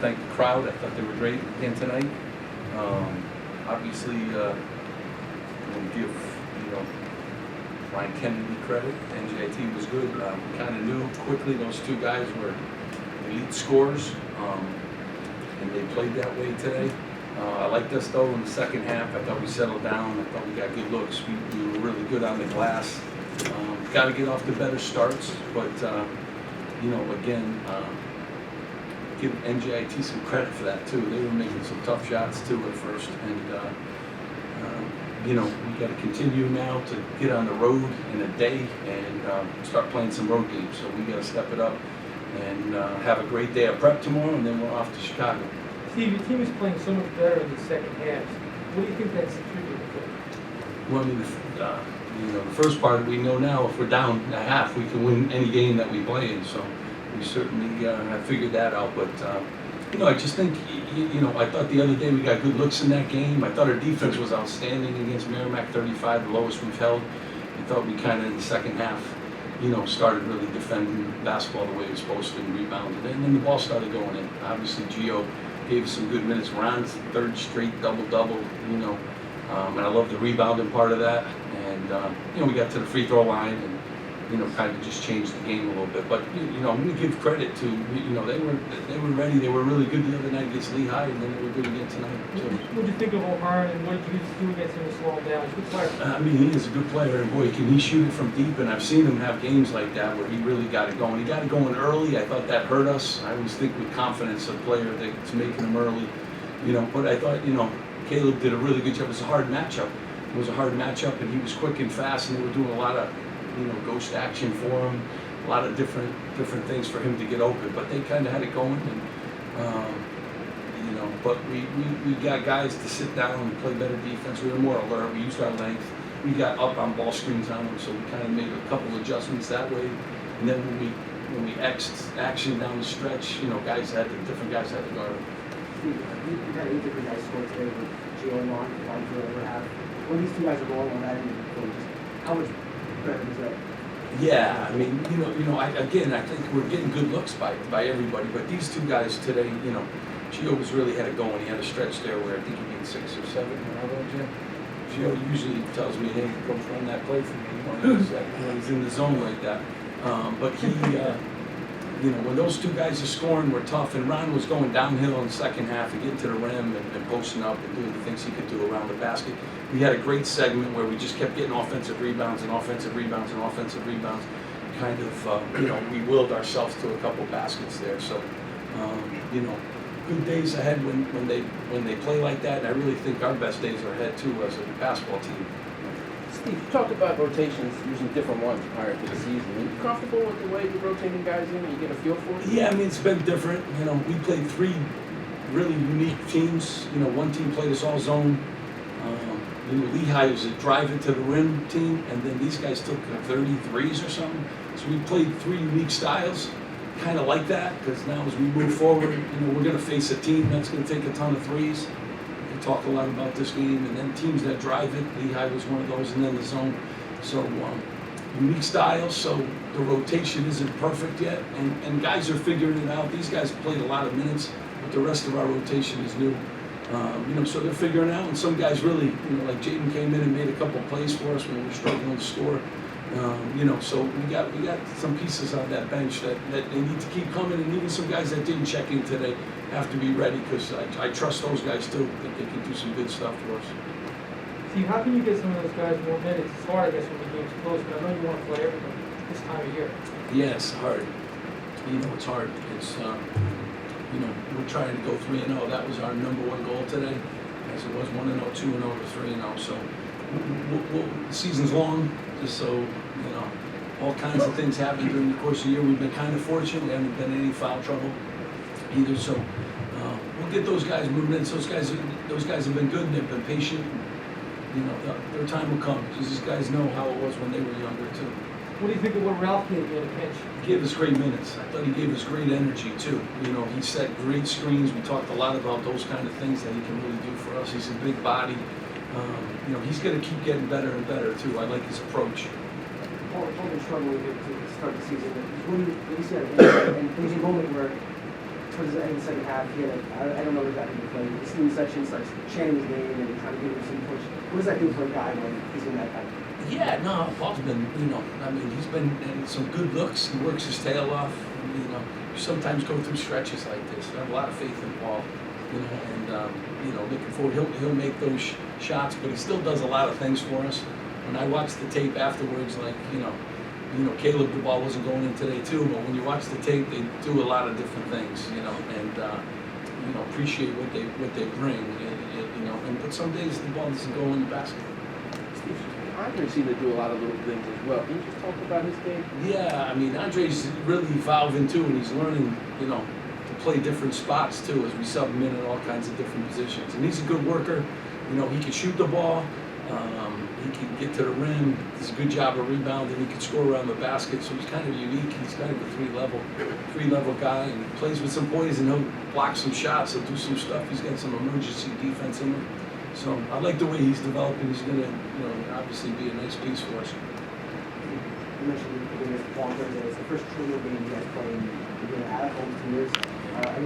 Thank the crowd. I thought they were great again tonight. Obviously, we'll give Ryan Kennedy credit. NJIT was good. We kind of knew quickly those two guys were elite scorers, and they played that way today. I liked us though in the second half. I thought we settled down. I thought we got good looks. We were really good on the glass. Got to get off to better starts, but again. Give NJIT some credit for that too. They were making some tough shots too at first, and we got to continue now to get on the road in a day and start playing some road games. So we got to step it up and have a great day of prep tomorrow, and then we're off to Chicago. Steve, your team is playing so much better in the second half. What do you think that's attributed to? Well, I mean, the first part we know now, if we're down a half, we can win any game that we play in. So. We certainly have figured that out, but I just think, I thought the other day we got good looks in that game. I thought our defense was outstanding against Merrimack, 35, the lowest we've held. I thought we kind of in the second half, started really defending basketball the way it was supposed to and rebounded, and then the ball started going in. Obviously, Gio gave us some good minutes. Ron's third straight double-double, and I love the rebounding part of that. And we got to the free throw line and. Kind of just changed the game a little bit. But I'm going to give credit to they were ready. They were really good the other night against Lehigh, and then they were good again tonight too. What did you think of O'Haron, and what did you do against him to slow him down? He's a good player. He is a good player, and boy, can he shoot it from deep. And I've seen him have games like that where he really got it going. He got it going early. I thought that hurt us. I always think with confidence a player that's making them early. But I thought Caleb did a really good job. It was a hard matchup. It was a hard matchup, and he was quick and fast, and they were doing a lot of ghost action for him, a lot of different things for him to get open. But they kind of had it going, and but we got guys to sit down and play better defense. We were more alert. We used our length. We got up on ball screens on them, so we kind of made a couple adjustments that way. And then when we X'd action down the stretch, different guys had to guard them. You had 8 different guys score today with Gio and Ron, over half. When these two guys are rolling on that end of the court, how much better is that? Yeah, I mean, I think we're getting good looks by everybody, but these two guys today, Gio was really had it going. He had a stretch there where I think he made 6 or 7 when I wrote Jim. Gio usually tells me, hey, coach, run that play for me. He's in the zone like that. But he, when those two guys are scoring, we're tough. And Ron was going downhill in the second half and getting to the rim and posting up and doing the things he could do around the basket. We had a great segment where we just kept getting offensive rebounds and offensive rebounds and offensive rebounds. Kind of, we willed ourselves to a couple baskets there. So, good days ahead when they play like that. And I really think our best days are ahead too as a basketball team. Steve, you talked about rotations, using different ones prior to the season. Are you comfortable with the way you're rotating guys in and you get a feel for it? Yeah, I mean, it's been different. We played 3 really unique teams. One team played us all zone. Lehigh was a drive into the rim team, and then these guys took 33s or something. So we played 3 unique styles, kind of like that, because now as we move forward, we're going to face a team that's going to take a ton of threes. We talk a lot about this game, and then teams that drive it. Lehigh was one of those, and then the zone. So unique styles. So the rotation isn't perfect yet, and guys are figuring it out. These guys played a lot of minutes, but the rest of our rotation is new. So they're figuring out, and some guys really, like Jaden came in and made a couple plays for us when we were struggling to score. So we got some pieces on that bench that they need to keep coming, and even some guys that didn't check in today have to be ready because I trust those guys too. I think they can do some good stuff for us. Steve, how can you get some of those guys more minutes? It's hard, I guess, when the game's close, but I know you want to play everyone this time of year. Yeah, it's hard. It's hard. It's we're trying to go 3-0. That was our number one goal today, as it was 1-0, 2-0 to 3-0. So the season's long, just so all kinds of things happen during the course of the year. We've been kind of fortunate. We haven't been in any foul trouble either. So we'll get those guys moving in. Those guys have been good and they've been patient. Their time will come because these guys know how it was when they were younger too. What do you think of what Ralph gave you on the bench? He gave us great minutes. I thought he gave us great energy too. He set great screens. We talked a lot about those kind of things that he can really do for us. He's a big body. He's going to keep getting better and better too. I like his approach. Paul been struggling to start the season. What do you see at the end? And there was a moment where towards the end of the second half, he had I don't know exactly the play. This new section starts chanting his name and trying to give him some push. What does that do for a guy when he's in that kind of? Yeah, no, Paul's been, I mean, he's been in some good looks. He works his tail off. You sometimes go through stretches like this. I have a lot of faith in Paul, and looking forward. He'll make those shots, but he still does a lot of things for us. When I watch the tape afterwards, like Caleb, the ball wasn't going in today too, but when you watch the tape, they do a lot of different things, and appreciate what they bring, but some days the ball doesn't go in the basket. Steve, Andre seemed to do a lot of little things as well. Can you just talk about his game? Yeah, I mean, Andre's really evolving too, and he's learning, to play different spots too, as we sub him in all kinds of different positions. And he's a good worker. He can shoot the ball. He can get to the rim. Does a good job of rebounding. He can score around the basket. So he's kind of unique. He's kind of a three-level guy, and he plays with some poise, and he'll block some shots. He'll do some stuff. He's got some emergency defense in him. So I like the way he's developing. He's going to, obviously be a nice piece for us. You mentioned against Paul Thursday. It's the first true game you guys playing at home 2 years.